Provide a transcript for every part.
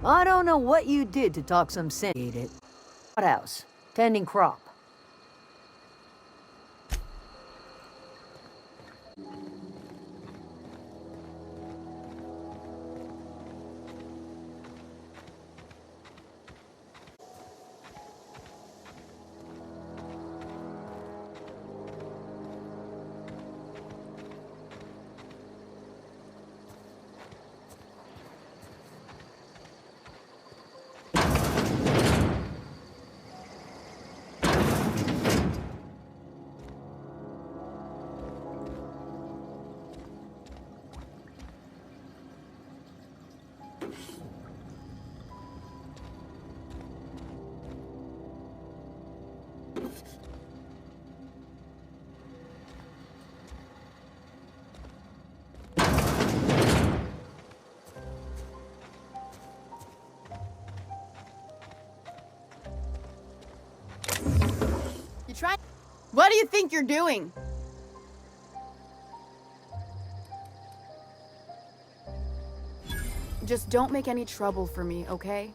I don't know what you did to talk some sense into it. Hothouse, tending crop. What do you think you're doing? Just don't make any trouble for me, okay?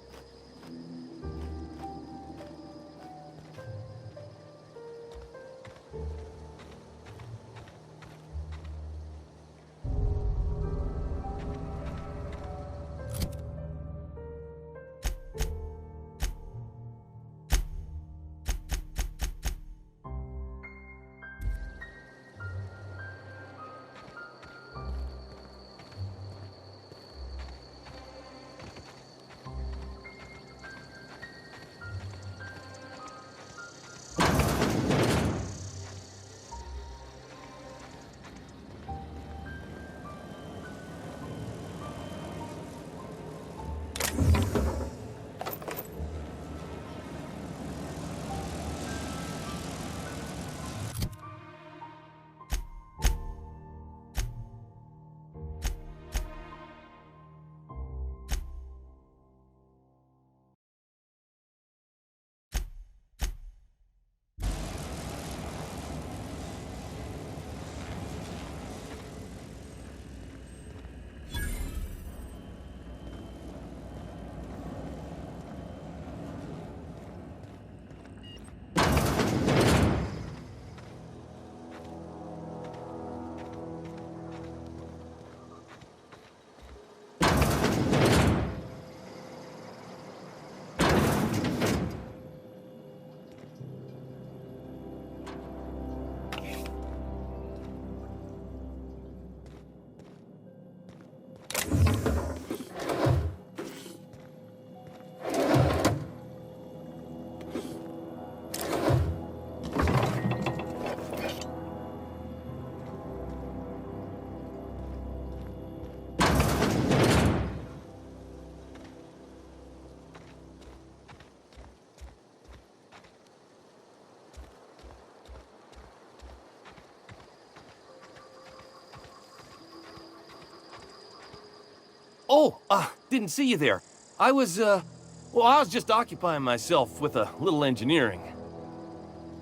Oh, didn't see you there. I was just occupying myself with a little engineering.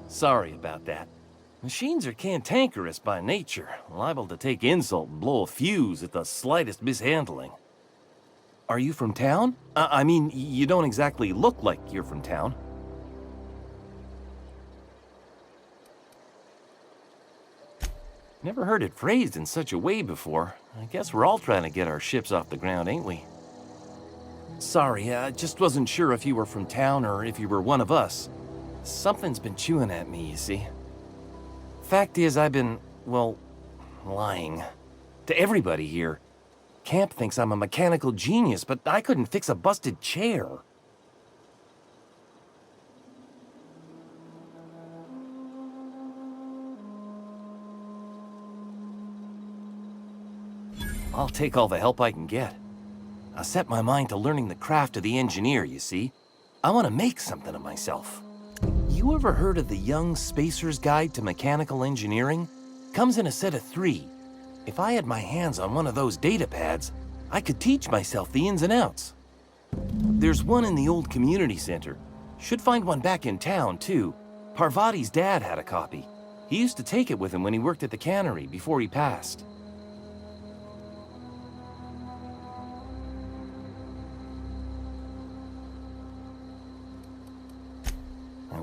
Sorry about that. Machines are cantankerous by nature, liable to take insult and blow a fuse at the slightest mishandling. Are you from town? I mean, you don't exactly look like you're from town. Never heard it phrased in such a way before. I guess we're all trying to get our ships off the ground, ain't we? Sorry, I just wasn't sure if you were from town or if you were one of us. Something's been chewing at me, you see. Fact is, I've been, well, lying. To everybody here. Camp thinks I'm a mechanical genius, but I couldn't fix a busted chair. I'll take all the help I can get. I set my mind to learning the craft of the engineer, you see. I want to make something of myself. You ever heard of the Young Spacer's Guide to Mechanical Engineering? Comes in a set of 3. If I had my hands on one of those data pads, I could teach myself the ins and outs. There's one in the old community center. Should find one back in town, too. Parvati's dad had a copy. He used to take it with him when he worked at the cannery before he passed.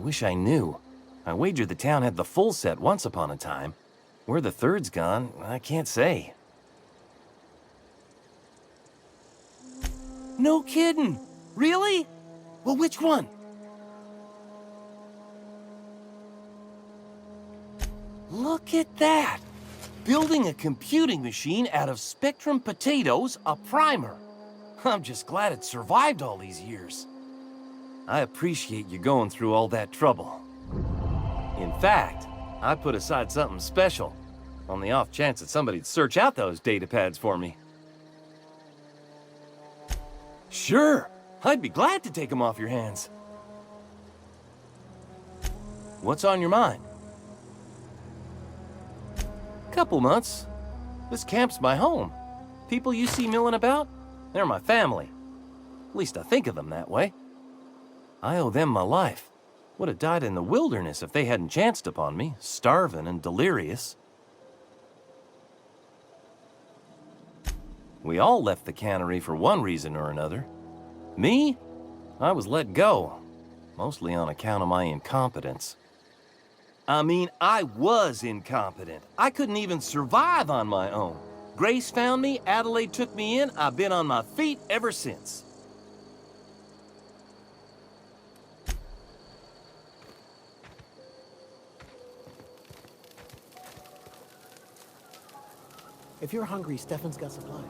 wish I knew. I wager the town had the full set once upon a time. Where the third's gone, I can't say. No kidding! Really? Well, which one? Look at that! Building a computing machine out of Spectrum potatoes, a primer. I'm just glad it survived all these years. I appreciate you going through all that trouble. In fact, I put aside something special, on the off chance that somebody'd search out those data pads for me. Sure, I'd be glad to take them off your hands. What's on your mind? Couple months. This camp's my home. People you see milling about, they're my family. At least I think of them that way. I owe them my life. Would have died in the wilderness if they hadn't chanced upon me, starving and delirious. We all left the cannery for one reason or another. Me? I was let go, mostly on account of my incompetence. I mean, I was incompetent. I couldn't even survive on my own. Grace found me, Adelaide took me in, I've been on my feet ever since. If you're hungry, Stefan's got supplies.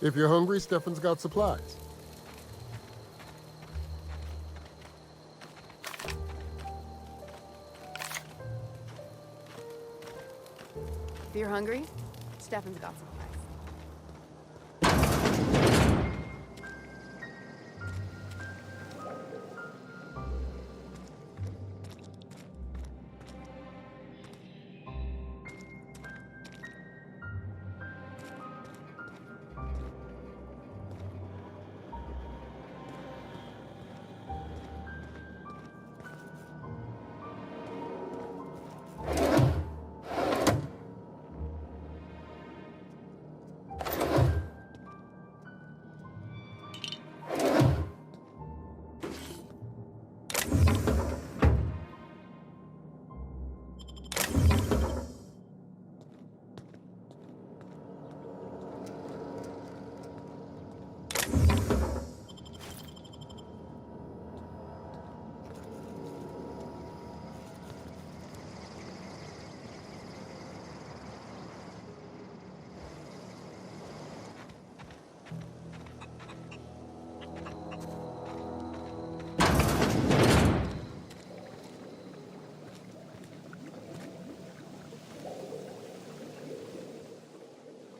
If you're hungry, Stefan's got supplies. If you're hungry, Stefan's got supplies.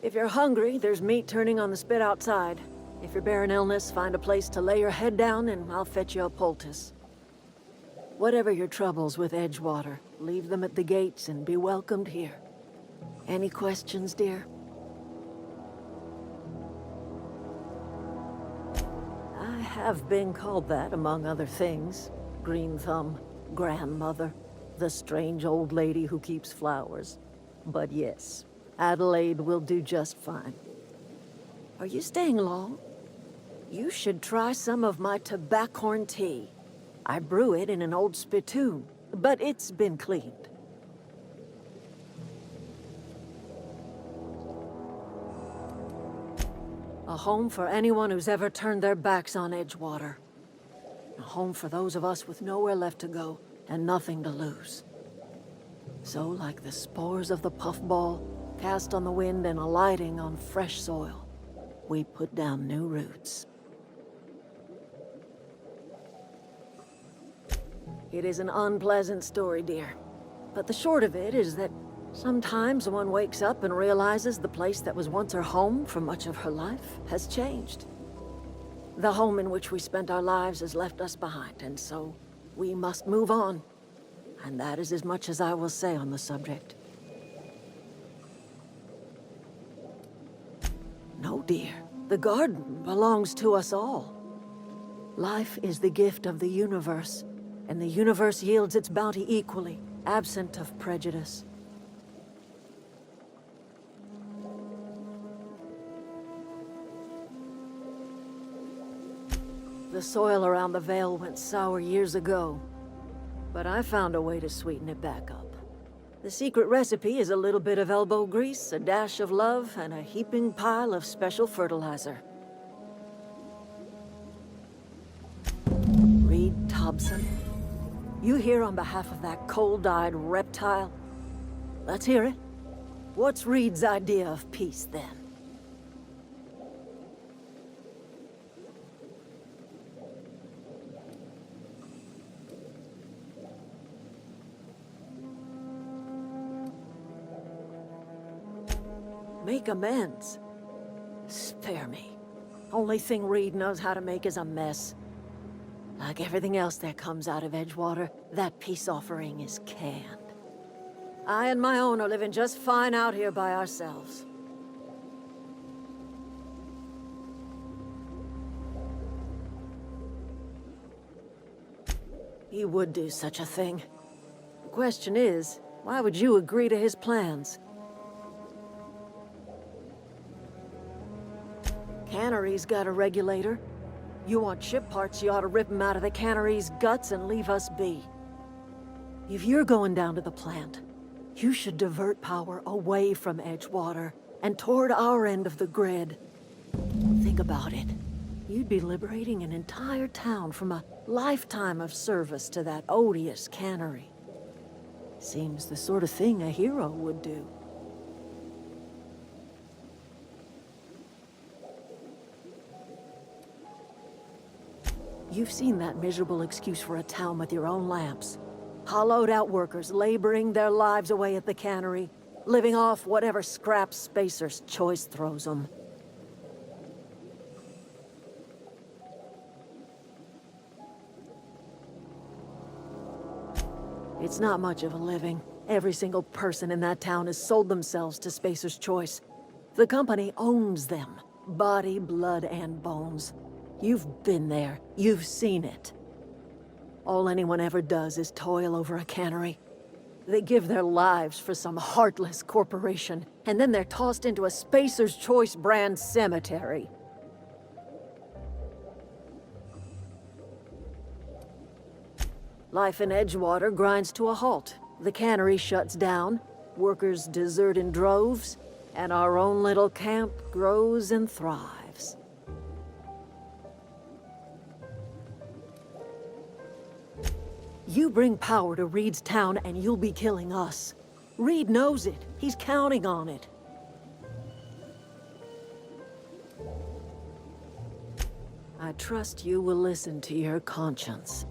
If you're hungry, there's meat turning on the spit outside. If you're bearing illness, find a place to lay your head down and I'll fetch you a poultice. Whatever your troubles with Edgewater, leave them at the gates and be welcomed here. Any questions, dear? I have been called that, among other things. Green Thumb, grandmother, the strange old lady who keeps flowers. But yes, Adelaide will do just fine. Are you staying long? You should try some of my tobaccorn tea. I brew it in an old spittoon, but it's been cleaned. A home for anyone who's ever turned their backs on Edgewater. A home for those of us with nowhere left to go and nothing to lose. So, like the spores of the puffball, cast on the wind and alighting on fresh soil, we put down new roots. It is an unpleasant story, dear. But the short of it is that sometimes one wakes up and realizes the place that was once her home for much of her life has changed. The home in which we spent our lives has left us behind, and so we must move on. And that is as much as I will say on the subject. No, dear. The garden belongs to us all. Life is the gift of the universe, and the universe yields its bounty equally, absent of prejudice. The soil around the Vale went sour years ago, but I found a way to sweeten it back up. The secret recipe is a little bit of elbow grease, a dash of love, and a heaping pile of special fertilizer. Reed Thompson, you here on behalf of that cold-eyed reptile? Let's hear it. What's Reed's idea of peace, then? Make amends? Spare me. Only thing Reed knows how to make is a mess. Like everything else that comes out of Edgewater, that peace offering is canned. I and my own are living just fine out here by ourselves. He would do such a thing. The question is, why would you agree to his plans? Cannery's got a regulator. You want ship parts, you ought to rip them out of the cannery's guts and leave us be. If you're going down to the plant, you should divert power away from Edgewater and toward our end of the grid. Think about it. You'd be liberating an entire town from a lifetime of service to that odious cannery. Seems the sort of thing a hero would do. You've seen that miserable excuse for a town with your own lamps. Hollowed-out workers laboring their lives away at the cannery, living off whatever scrap Spacer's choice throws them. It's not much of a living. Every single person in that town has sold themselves to Spacer's choice. The company owns them, body, blood, and bones. You've been there. You've seen it. All anyone ever does is toil over a cannery. They give their lives for some heartless corporation, and then they're tossed into a Spacer's Choice brand cemetery. Life in Edgewater grinds to a halt. The cannery shuts down, workers desert in droves, and our own little camp grows and thrives. You bring power to Reed's town and you'll be killing us. Reed knows it. He's counting on it. I trust you will listen to your conscience.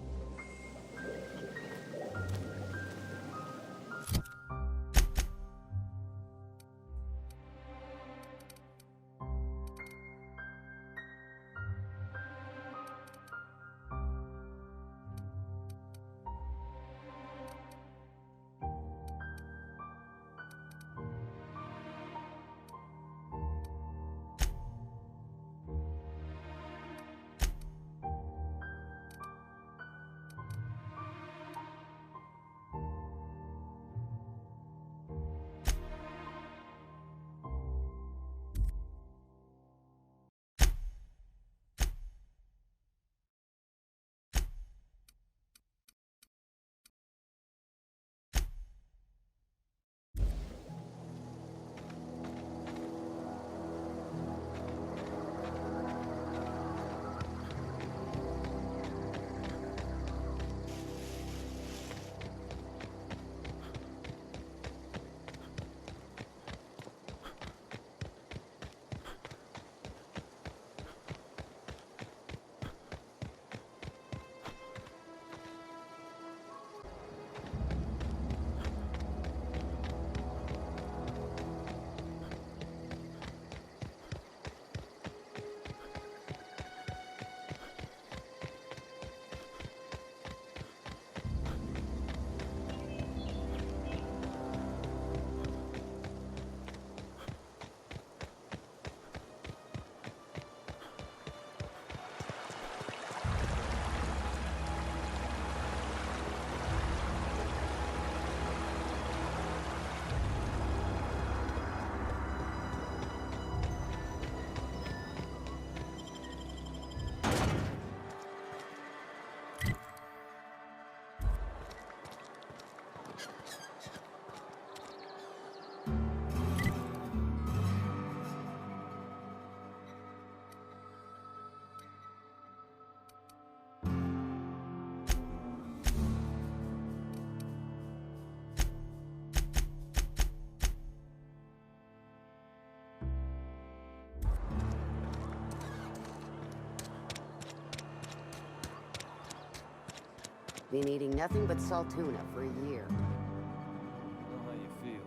Been eating nothing but salt tuna for a year. Know how you feel.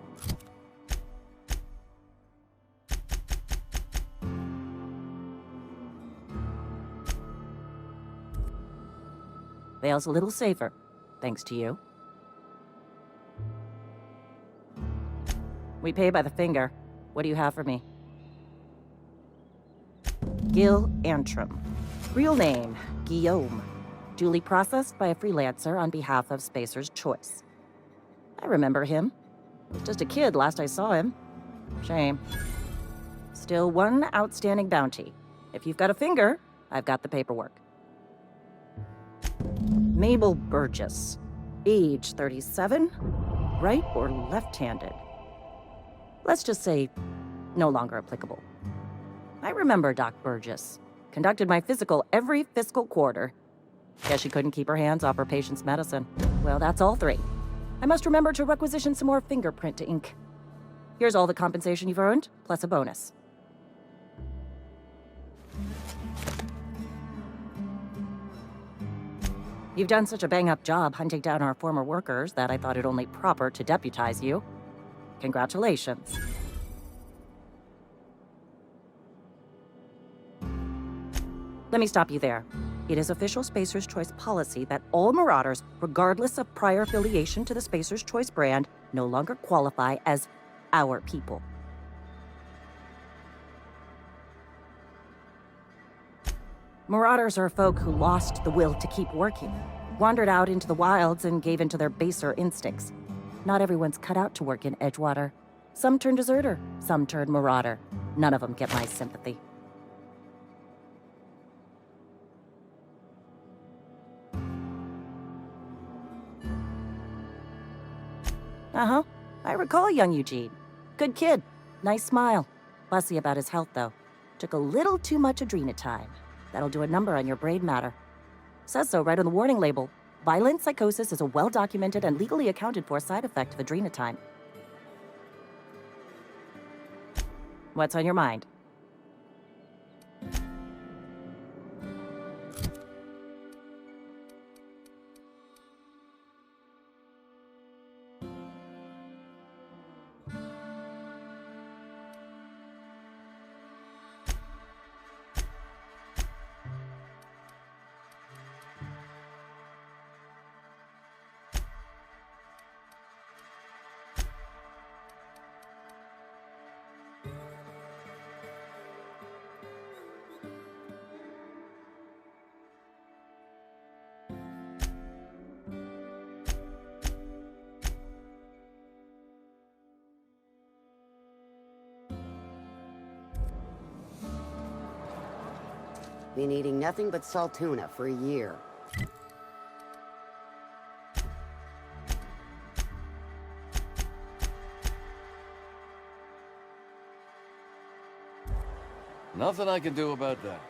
Vale's a little safer, thanks to you. We pay by the finger. What do you have for me? Gil Antrim. Real name, Guillaume. Duly processed by a freelancer on behalf of Spacer's Choice. I remember him. Was just a kid last I saw him. Shame. Still one outstanding bounty. If you've got a finger, I've got the paperwork. Mabel Burgess. Age 37. Right or left-handed? Let's just say, no longer applicable. I remember Doc Burgess. Conducted my physical every fiscal quarter. Guess she couldn't keep her hands off her patient's medicine. Well, that's all three. I must remember to requisition some more fingerprint to ink. Here's all the compensation you've earned, plus a bonus. You've done such a bang-up job hunting down our former workers that I thought it only proper to deputize you. Congratulations. Let me stop you there. It is official Spacer's Choice policy that all Marauders, regardless of prior affiliation to the Spacer's Choice brand, no longer qualify as our people. Marauders are folk who lost the will to keep working, wandered out into the wilds and gave into their baser instincts. Not everyone's cut out to work in Edgewater. Some turn deserter, some turn marauder. None of them get my sympathy. Uh-huh. I recall young Eugene. Good kid. Nice smile. Fussy about his health, though. Took a little too much adrenatime. That'll do a number on your brain matter. Says so right on the warning label. Violent psychosis is a well-documented and legally accounted for side effect of adrenatime. What's on your mind? Been eating nothing but salt tuna for a year. Nothing I can do about that.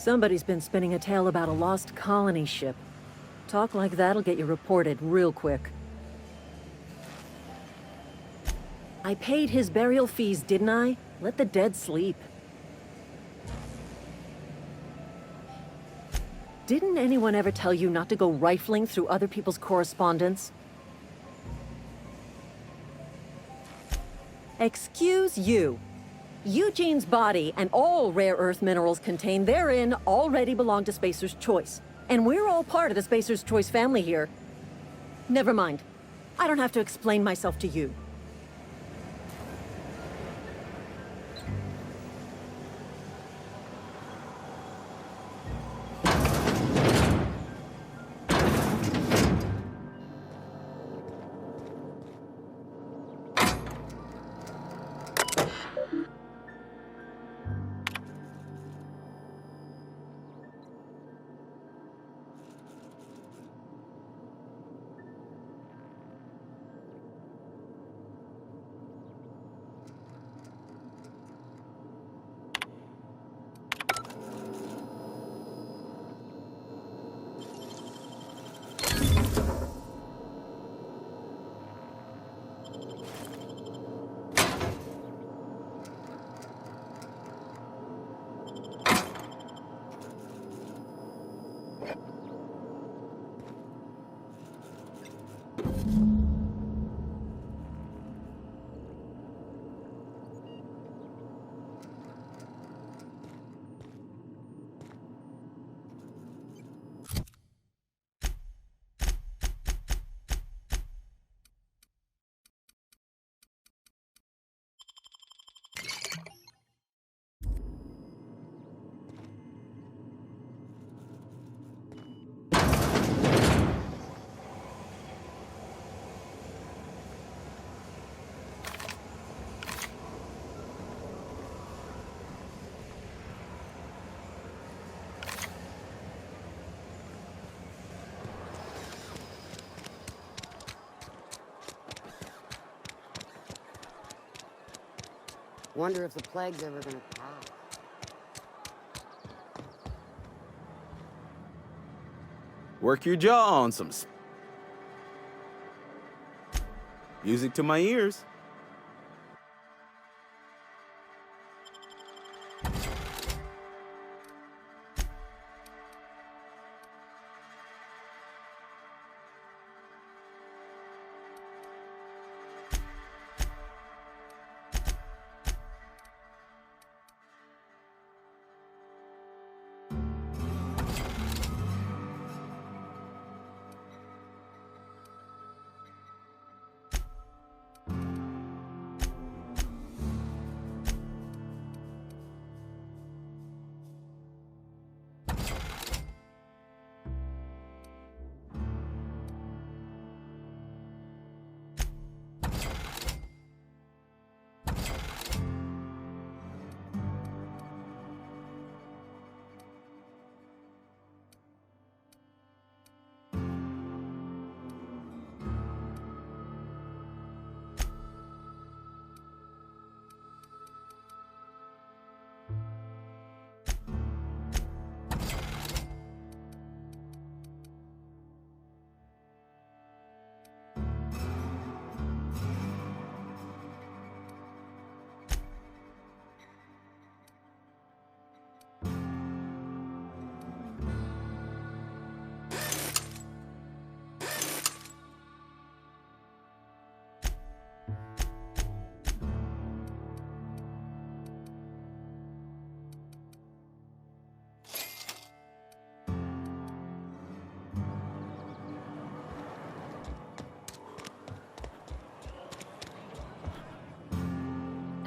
Somebody's been spinning a tale about a lost colony ship. Talk like that'll get you reported real quick. I paid his burial fees, didn't I? Let the dead sleep. Didn't anyone ever tell you not to go rifling through other people's correspondence? Excuse you. Eugene's body and all rare earth minerals contained therein already belong to Spacer's Choice. And we're all part of the Spacer's Choice family here. Never mind. I don't have to explain myself to you. Wonder if the plague's ever gonna pass. Work your jaw on some music to my ears.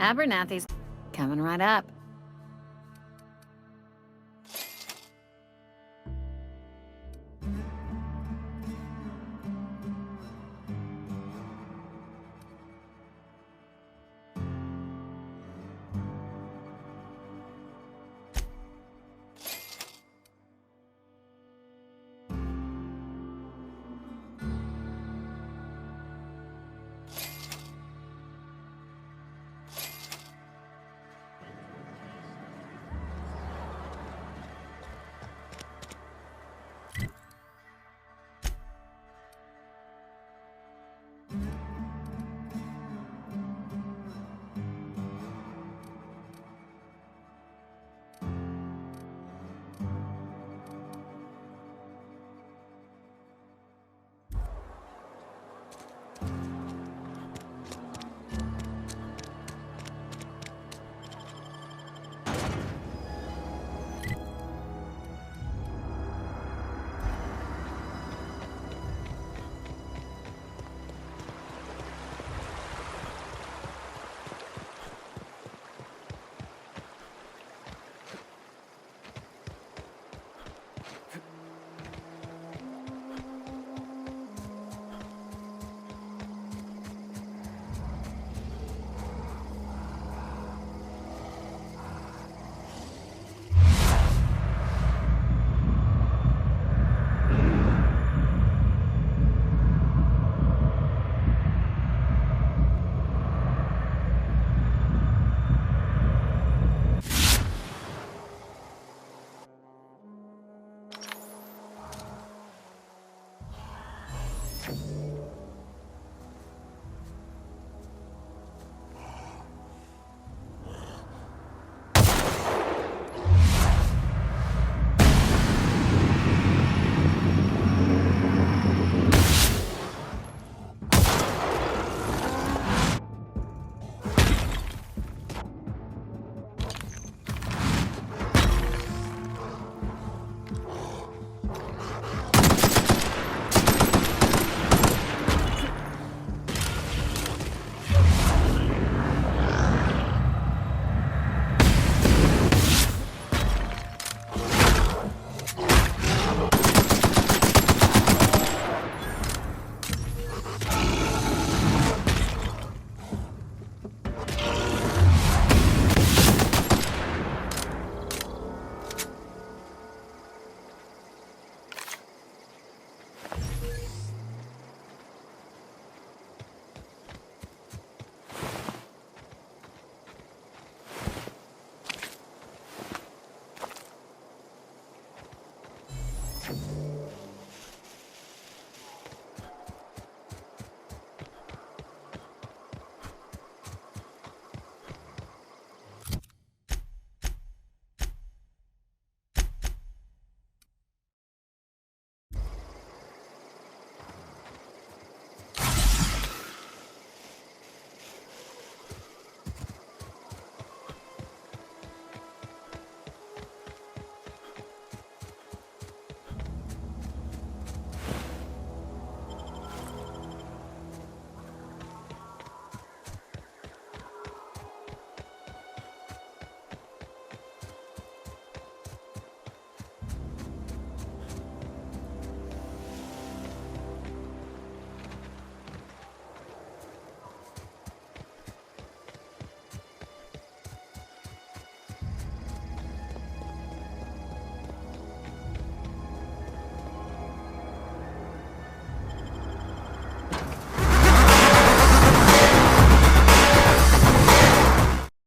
Abernathy's coming right up.